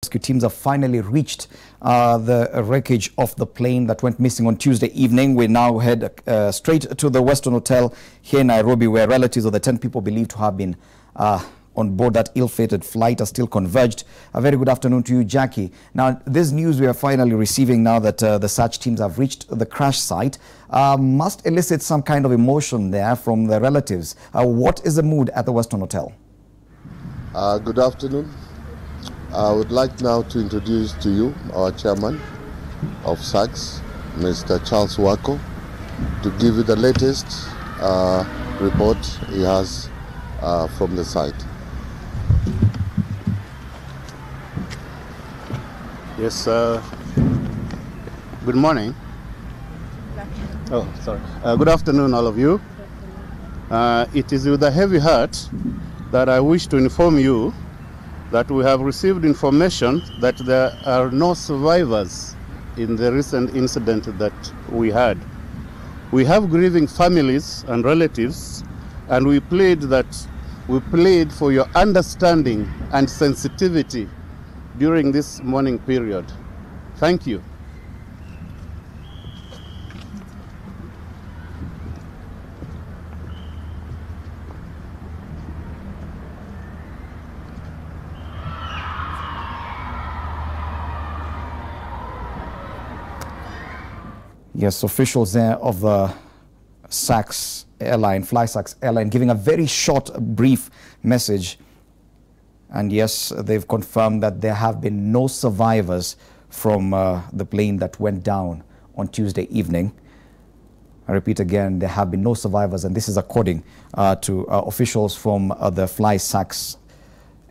Rescue teams have finally reached the wreckage of the plane that went missing on Tuesday evening. We now head straight to the Western Hotel here in Nairobi, where relatives of the 10 people believed to have been on board that ill-fated flight are still converged. A very good afternoon to you, Jackie. Now, this news we are finally receiving now that the search teams have reached the crash site must elicit some kind of emotion there from the relatives. What is the mood at the Western Hotel? Good afternoon. I would like now to introduce to you our chairman of SACS, Mr. Charles Wako, to give you the latest report he has from the site. Yes, good morning. Oh, sorry. Good afternoon, all of you. It is with a heavy heart that I wish to inform you that we have received information that there are no survivors in the recent incident that we had. We have grieving families and relatives, and we plead for your understanding and sensitivity during this mourning period. Thank you. Yes, officials there of the SACS airline, SACS airline, giving a very short, brief message. And yes, they've confirmed that there have been no survivors from the plane that went down on Tuesday evening. I repeat again, there have been no survivors, and this is according to officials from the SACS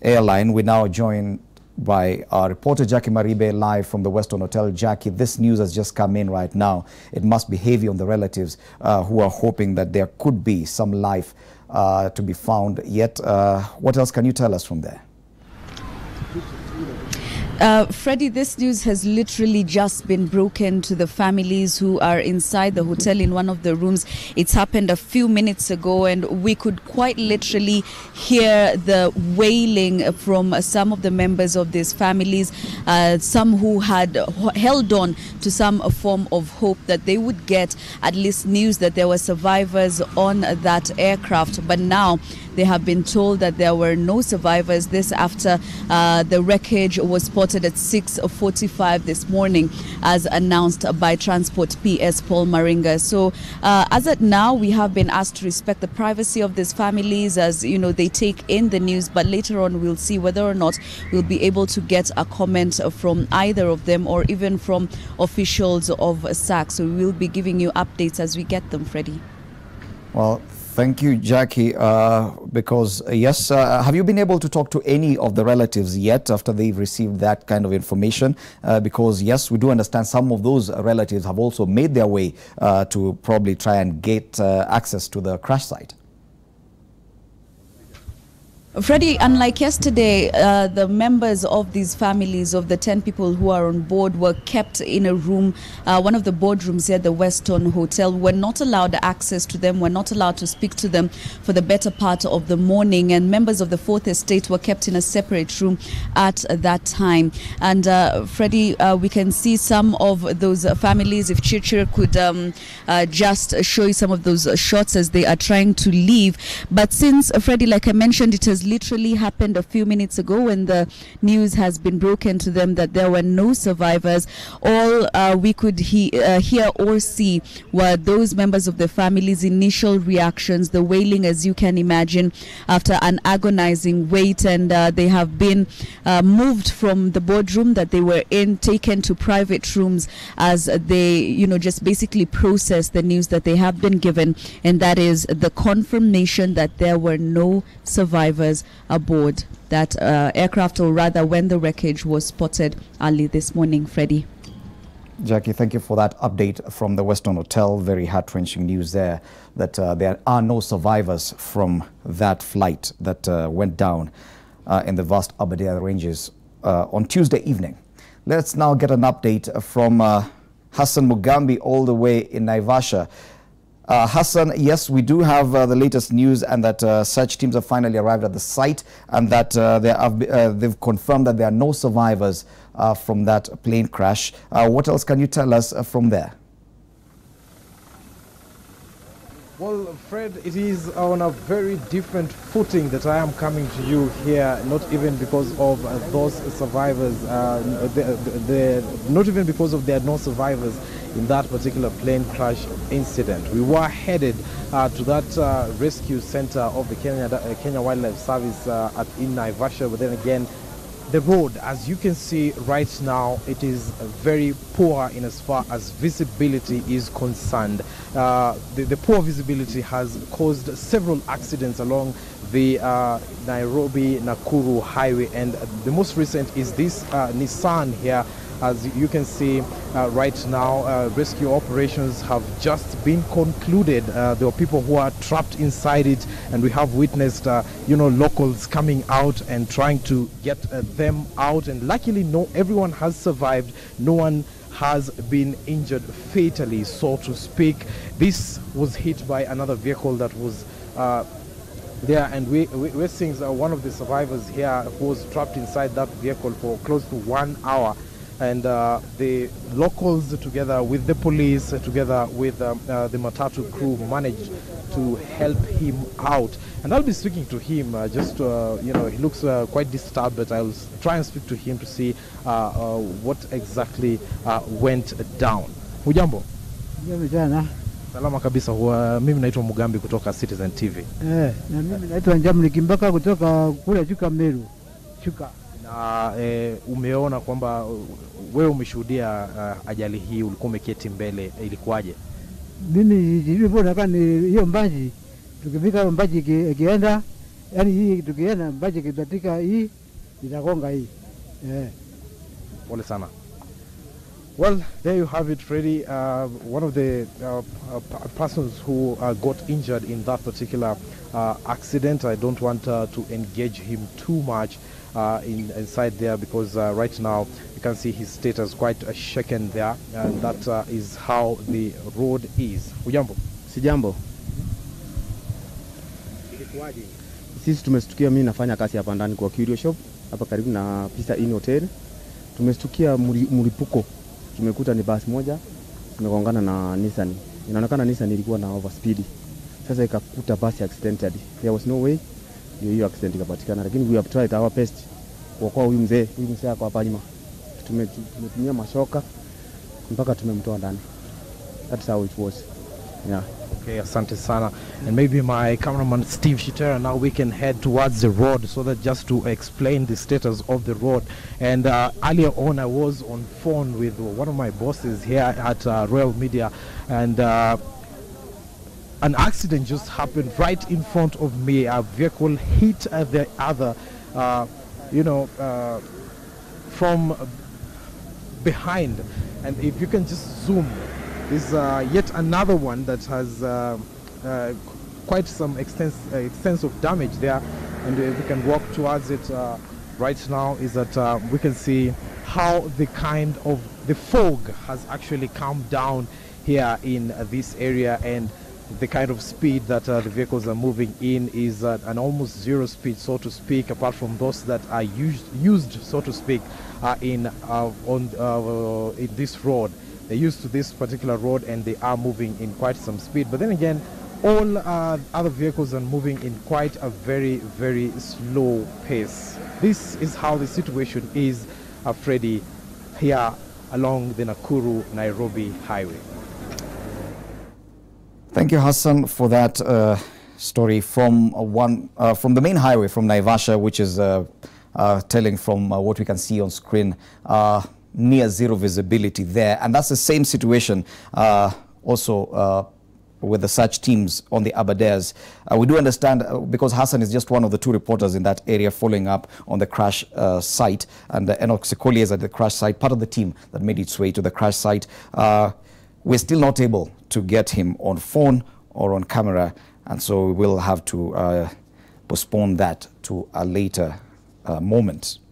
airline. We now join by our reporter Jackie Maribe live from the Western Hotel. Jackie, this news has just come in right now. It must be heavy on the relatives who are hoping that there could be some life to be found. Yet, what else can you tell us from there? Freddie, this news has literally just been broken to the families who are inside the hotel in one of the rooms. It's happened a few minutes ago, and we could quite literally hear the wailing from some of the members of these families, some who had held on to some form of hope that they would get at least news that there were survivors on that aircraft. But now they have been told that there were no survivors. This after the wreckage was spotted at 6:45 this morning, as announced by Transport PS Paul Maringa. So as at now, we have been asked to respect the privacy of these families as they take in the news, but later on we'll see whether or not we'll be able to get a comment from either of them or even from officials of SAC. So we will be giving you updates as we get them, Freddie. Well, thank you, Jackie, because yes, have you been able to talk to any of the relatives yet after they've received that kind of information? Because yes, we do understand some of those relatives have also made their way to probably try and get access to the crash site. Freddie, unlike yesterday, the members of these families of the 10 people who are on board were kept in a room, one of the boardrooms here at the Western Hotel. We're not allowed access to them. We're not allowed to speak to them for the better part of the morning. And members of the Fourth Estate were kept in a separate room at that time. And Freddie, we can see some of those families. If Chirchir could just show you some of those shots as they are trying to leave. But since, Freddie, like I mentioned, it has literally happened a few minutes ago when the news has been broken to them that there were no survivors. All we could hear or see were those members of the family's initial reactions, the wailing, as you can imagine, after an agonizing wait. And they have been moved from the boardroom that they were in, taken to private rooms as they, just basically process the news that they have been given. And that is the confirmation that there were no survivors aboard that aircraft, or rather when the wreckage was spotted early this morning, Freddie. Jackie, thank you for that update from the Western Hotel. Very heart-wrenching news there that there are no survivors from that flight that went down in the vast Aberdares ranges on Tuesday evening. Let's now get an update from Hassan Mugambi all the way in Naivasha. Hassan, yes, we do have the latest news, and that search teams have finally arrived at the site, and that they've confirmed that there are no survivors from that plane crash. What else can you tell us from there? Well, Fred, it is on a very different footing that I am coming to you here, not even because of those survivors, not even because of there are no survivors in that particular plane crash incident. We were headed to that rescue center of the Kenya Wildlife Service in Naivasha, but then again, the road, as you can see right now, it is very poor in as far as visibility is concerned. The poor visibility has caused several accidents along the Nairobi-Nakuru highway, and the most recent is this Nissan here. As you can see right now, rescue operations have just been concluded. There are people who are trapped inside it, and we have witnessed, locals coming out and trying to get them out. And luckily, everyone has survived. No one has been injured fatally, so to speak. This was hit by another vehicle that was there, and we're seeing one of the survivors here who was trapped inside that vehicle for close to 1 hour. And the locals, together with the police, together with the Matatu crew, managed to help him out. And I'll be speaking to him, he looks quite disturbed, but I'll try and speak to him to see what exactly went down. Hujambo? Salama kabisa. Mimi naitwa Mugambi kutoka Citizen TV. Na mimi naitwa Njamni Kimbaka kutoka kule Chuka Meru. Chuka. Na umeona kwamba wewe umeshuhudia ajali hii, ulikuwa umeketi mbele, ilikuwaje? Mimi nilipoona kama hiyo mbaji, tukifika mbaji ikienda, yani hii tukienda mbaji kidatika hii itagonga hii. Pole sana. Well, there you have it, Freddy. One of the persons who got injured in that particular accident. I don't want to engage him too much inside there, because right now you can see his status quite shaken there, and that is how the road is. Ujambo? Sijambo. Sisi tumestukia, mimi nafanya kazi hapa ndani kwa Curio Shop hapa karibu na Pisa Inn Hotel. Tumestukia mlipuko. Tumekuta ni basi moja imegongana na Nissan. Inaonekana Nissan ilikuwa na overspeed. Sasa ikakuta basi accidentally. There was no way hiyo accident ikapatikana, lakini we have tried our best kuokoa huyu mzee ako hapa nyuma. Tumetumia mashoka mpaka tumemtoa ndani. That's how it was. Yeah. Okay, asante sana. And maybe my cameraman Steve Shitera, now we can head towards the road, so that just to explain the status of the road. And earlier on, I was on phone with one of my bosses here at Royal Media, and an accident just happened right in front of me. A vehicle hit the other, from behind. And if you can just zoom, there's yet another one that has quite some extensive damage there. And if we can walk towards it right now, is that we can see how the fog has actually come down here in this area, and the kind of speed that the vehicles are moving in is an almost zero speed, so to speak, apart from those that are used so to speak, in this road. They're used to this particular road, and they are moving in quite some speed. But then again, all other vehicles are moving in quite a very, very slow pace. This is how the situation is, Freddy, here along the Nakuru-Nairobi highway. Thank you, Hassan, for that story from the main highway from Naivasha, which is telling from what we can see on screen, near zero visibility there. And that's the same situation also with the search teams on the Aberdares. We do understand, because Hassan is just one of the two reporters in that area following up on the crash site, and Enoch Sekoli is at the crash site, part of the team that made its way to the crash site. We're still not able to get him on phone or on camera, and so we will have to postpone that to a later moment.